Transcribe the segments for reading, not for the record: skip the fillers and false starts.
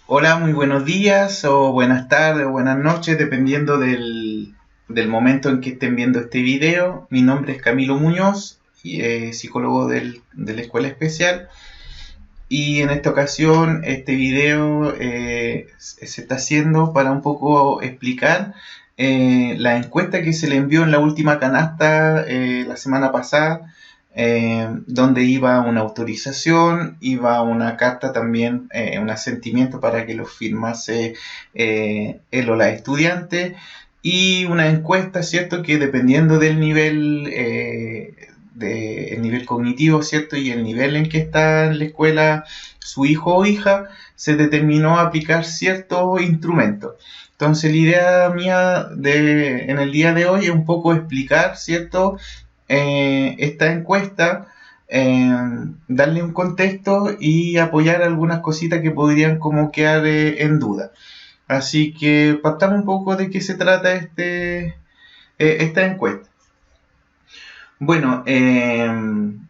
Hola, muy buenos días o buenas tardes o buenas noches, dependiendo del momento en que estén viendo este video. Mi nombre es Camilo Muñoz, psicólogo de la Escuela Especial. Y en esta ocasión este video se está haciendo para un poco explicar la encuesta que se le envió en la última canasta la semana pasada, donde iba una autorización, iba una carta también, un asentimiento para que lo firmase él o la estudiante, y una encuesta, ¿cierto? Que dependiendo del nivel, el nivel cognitivo, ¿cierto? Y el nivel en que está en la escuela su hijo o hija, se determinó aplicar ciertos instrumentos. Entonces la idea mía en el día de hoy es un poco explicar, ¿cierto? Esta encuesta, darle un contexto y apoyar algunas cositas que podrían como quedar en duda. Así que partamos un poco de qué se trata esta encuesta. Bueno, el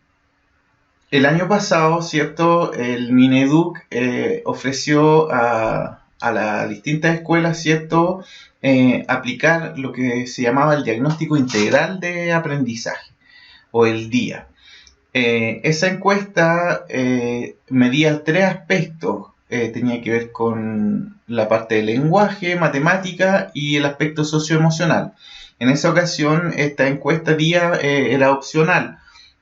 año pasado, ¿cierto? El Mineduc ofreció a las distintas escuelas, ¿cierto? Aplicar lo que se llamaba el diagnóstico integral de aprendizaje o el DIA. Esa encuesta medía tres aspectos. Tenía que ver con la parte del lenguaje, matemática y el aspecto socioemocional. En esa ocasión, esta encuesta DIA era opcional,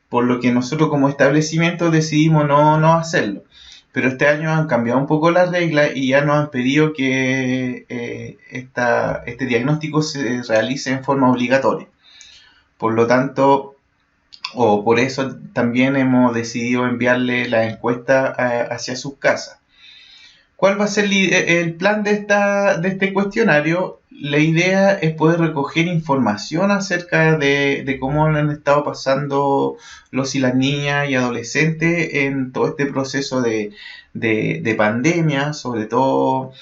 por lo que nosotros como establecimiento decidimos no hacerlo. Pero este año han cambiado un poco las reglas y ya nos han pedido que este diagnóstico se realice en forma obligatoria. Por lo tanto, o por eso también hemos decidido enviarle la encuesta hacia sus casas. ¿Cuál va a ser el plan de este cuestionario? La idea es poder recoger información acerca de cómo han estado pasando los y las niñas y adolescentes en todo este proceso de pandemia, sobre todo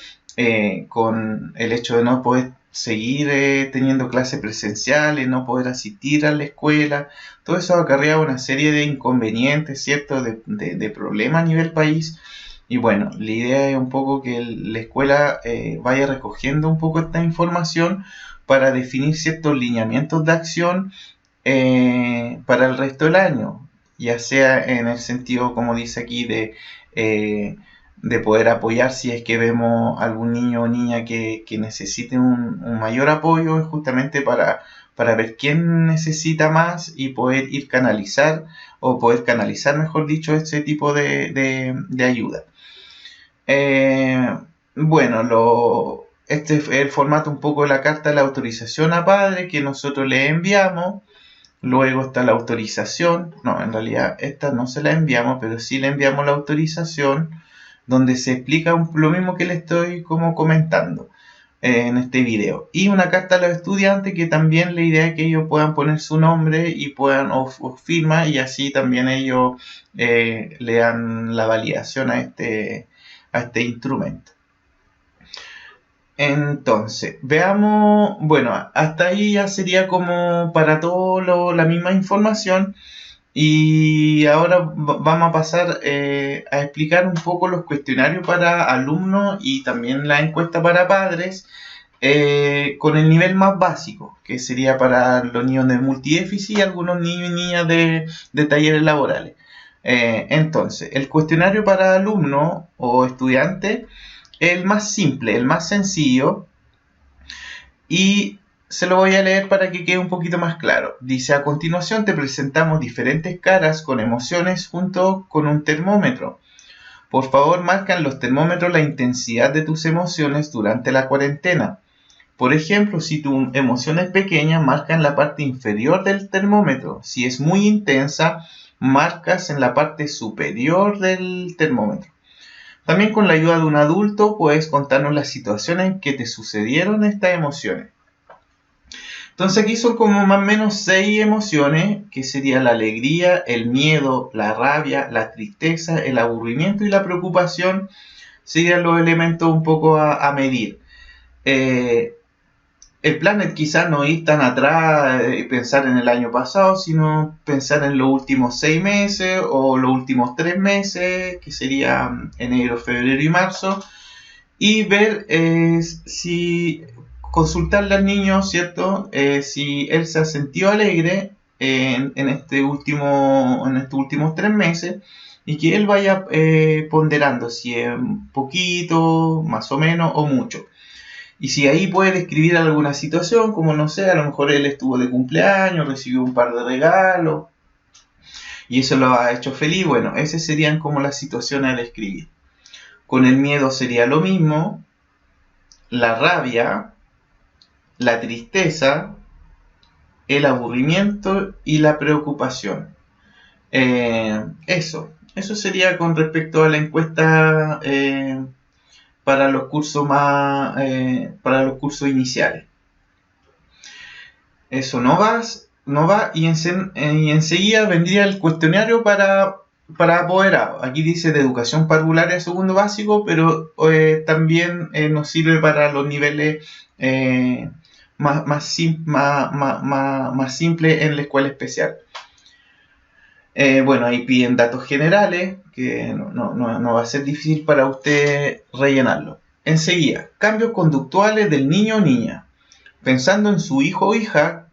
con el hecho de no poder seguir teniendo clases presenciales, no poder asistir a la escuela. Todo eso ha acarreado una serie de inconvenientes, ¿cierto? De problemas a nivel país. Y bueno, la idea es un poco que la escuela vaya recogiendo un poco esta información para definir ciertos lineamientos de acción para el resto del año, ya sea en el sentido, como dice aquí, de poder apoyar si es que vemos algún niño o niña que necesite un mayor apoyo, justamente para ver quién necesita más y poder ir canalizar, o poder canalizar, mejor dicho, ese tipo de ayuda. Eh, bueno, este es el formato un poco de la carta de la autorización a padre que nosotros le enviamos. Luego está la autorización. No, en realidad esta no se la enviamos, pero sí le enviamos la autorización, donde se explica lo mismo que le estoy como comentando en este video. Y una carta a los estudiantes, que también la idea es que ellos puedan poner su nombre y puedan o firma, y así también ellos le dan la validación a este instrumento. Entonces, veamos, bueno, hasta ahí ya sería como para todo la misma información. Y ahora vamos a pasar a explicar un poco los cuestionarios para alumnos y también la encuesta para padres, con el nivel más básico, que sería para los niños de multidéficit y algunos niños y niñas de talleres laborales. Entonces, el cuestionario para alumno o estudiante es el más simple, el más sencillo, y se lo voy a leer para que quede un poquito más claro. Dice: a continuación te presentamos diferentes caras con emociones junto con un termómetro. Por favor, marca en los termómetros la intensidad de tus emociones durante la cuarentena. Por ejemplo, si tu emoción es pequeña, marca en la parte inferior del termómetro. Si es muy intensa, marcas en la parte superior del termómetro. También, con la ayuda de un adulto, puedes contarnos las situaciones en que te sucedieron estas emociones. Entonces aquí son como más o menos 6 emociones, que serían la alegría, el miedo, la rabia, la tristeza, el aburrimiento y la preocupación. Serían los elementos un poco a medir. El plan es quizás no ir tan atrás y pensar en el año pasado, sino pensar en los últimos 6 meses o los últimos 3 meses, que serían enero, febrero y marzo. y ver si consultarle al niño, ¿cierto? Si él se ha sentido alegre en estos últimos 3 meses, y que él vaya ponderando si es poquito, más o menos, o mucho. Y si ahí puede describir alguna situación, como no sé, a lo mejor él estuvo de cumpleaños, recibió un par de regalos, y eso lo ha hecho feliz, bueno, esas serían como las situaciones a describir. Con el miedo sería lo mismo, la rabia, la tristeza, el aburrimiento y la preocupación. Eso sería con respecto a la encuesta para los cursos para los cursos iniciales. Eso no va y enseguida vendría el cuestionario para apoderados. Aquí dice de educación parvularia segundo básico, pero también nos sirve para los niveles más simples en la escuela especial. Bueno, ahí piden datos generales, que no va a ser difícil para usted rellenarlo. Enseguida, cambios conductuales del niño o niña. Pensando en su hijo o hija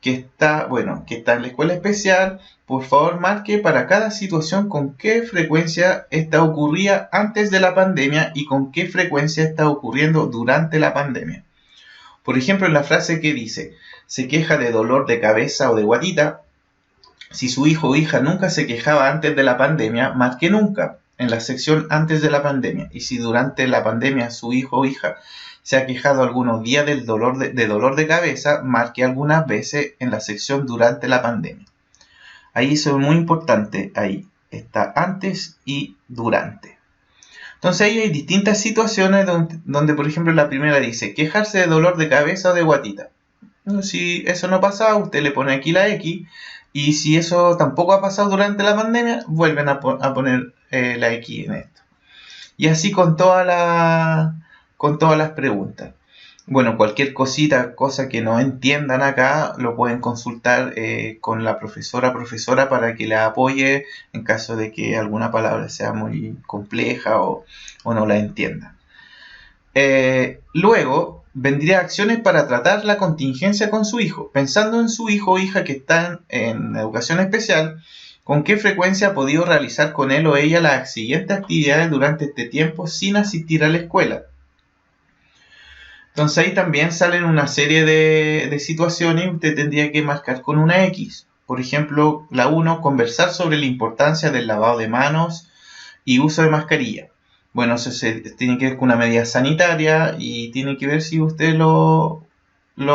que está en la escuela especial, por favor marque para cada situación con qué frecuencia esta ocurría antes de la pandemia y con qué frecuencia está ocurriendo durante la pandemia. Por ejemplo, en la frase que dice, se queja de dolor de cabeza o de guatita, si su hijo o hija nunca se quejaba antes de la pandemia, marque nunca en la sección antes de la pandemia. Y si durante la pandemia su hijo o hija se ha quejado algunos días del dolor de cabeza, marque algunas veces en la sección durante la pandemia. Ahí eso es muy importante, ahí está antes y durante. Entonces ahí hay distintas situaciones donde por ejemplo la primera dice quejarse de dolor de cabeza o de guatita. Si eso no pasa, usted le pone aquí la X, y si eso tampoco ha pasado durante la pandemia, vuelven a poner la X en esto. Y así con todas las preguntas. Bueno, cualquier cosa que no entiendan acá, lo pueden consultar con la profesora para que la apoye en caso de que alguna palabra sea muy compleja o no la entiendan. Luego vendría acciones para tratar la contingencia con su hijo. Pensando en su hijo o hija que están en educación especial, ¿con qué frecuencia ha podido realizar con él o ella las siguientes actividades durante este tiempo sin asistir a la escuela? Entonces ahí también salen una serie de situaciones y usted tendría que marcar con una X. Por ejemplo, la 1, conversar sobre la importancia del lavado de manos y uso de mascarilla. Bueno, eso tiene que ver con una medida sanitaria y tiene que ver si usted lo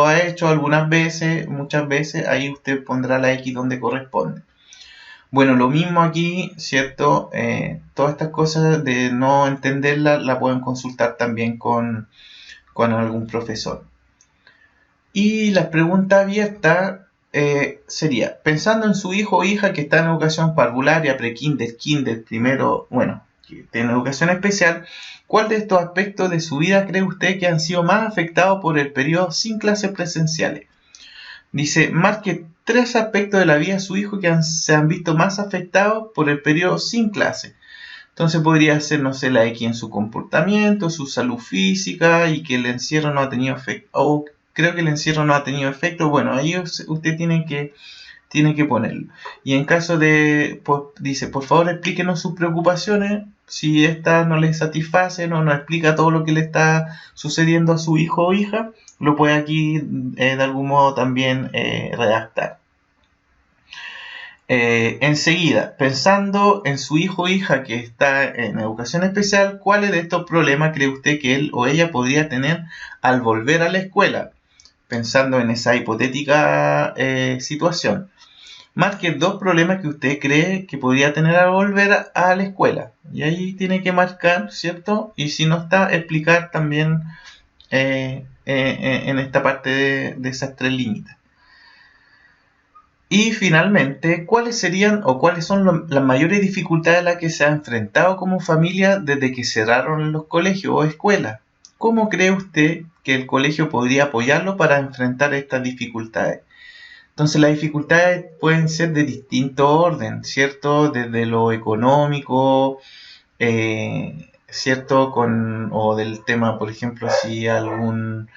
ha hecho algunas veces, muchas veces, ahí usted pondrá la X donde corresponde. Bueno, lo mismo aquí, ¿cierto? Todas estas cosas de no entenderlas la pueden consultar también con algún profesor. Y la pregunta abierta sería, pensando en su hijo o hija que está en educación parvularia, pre-kinder, kinder, primero, que tiene educación especial, ¿cuál de estos aspectos de su vida cree usted que han sido más afectados por el periodo sin clases presenciales? Dice, marque 3 aspectos de la vida de su hijo que se han visto más afectados por el periodo sin clase. Entonces podría ser, no sé, la X en su comportamiento, su salud física y que el encierro no ha tenido efecto. O creo que el encierro no ha tenido efecto. Bueno, ahí usted tiene que ponerlo. Y en caso de, dice, por favor explíquenos sus preocupaciones. Si esta no le satisface, no explica todo lo que le está sucediendo a su hijo o hija, lo puede aquí de algún modo también redactar. Enseguida, pensando en su hijo o hija que está en educación especial, ¿cuáles de estos problemas cree usted que él o ella podría tener al volver a la escuela? Pensando en esa hipotética situación. Marque 2 problemas que usted cree que podría tener al volver a la escuela. Y ahí tiene que marcar, ¿cierto? Y si no está, explicar también en esta parte de esas 3 líneas. Y finalmente, ¿cuáles serían o cuáles son las mayores dificultades a las que se ha enfrentado como familia desde que cerraron los colegios o escuelas? ¿Cómo cree usted que el colegio podría apoyarlo para enfrentar estas dificultades? Entonces las dificultades pueden ser de distinto orden, ¿cierto? Desde lo económico, ¿cierto? O del tema, por ejemplo, si algún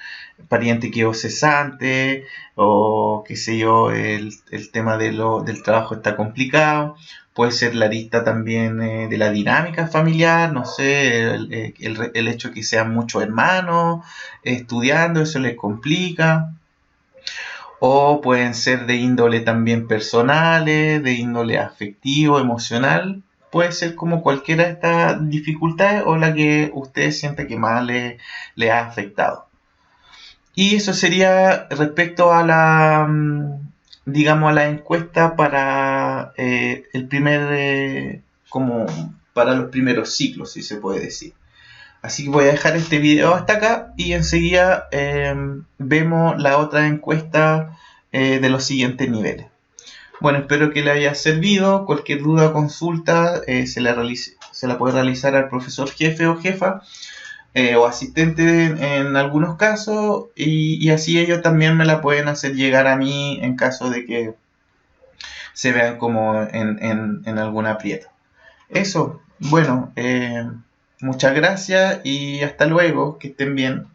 pariente quedó cesante o qué sé yo, el tema del trabajo está complicado. Puede ser la lista también de la dinámica familiar, no sé, el hecho de que sean muchos hermanos estudiando, eso les complica. O pueden ser de índole también personales, de índole afectivo, emocional. Puede ser como cualquiera de estas dificultades o la que usted siente que más le ha afectado. Y eso sería respecto a digamos, a la encuesta para el primer, como para los primeros ciclos, si se puede decir. Así que voy a dejar este video hasta acá y enseguida vemos la otra encuesta de los siguientes niveles. Bueno, espero que le haya servido. Cualquier duda o consulta se la puede realizar al profesor jefe o jefa o asistente en algunos casos y así ellos también me la pueden hacer llegar a mí en caso de que se vean como en algún aprieto. Eso, bueno, muchas gracias y hasta luego, que estén bien.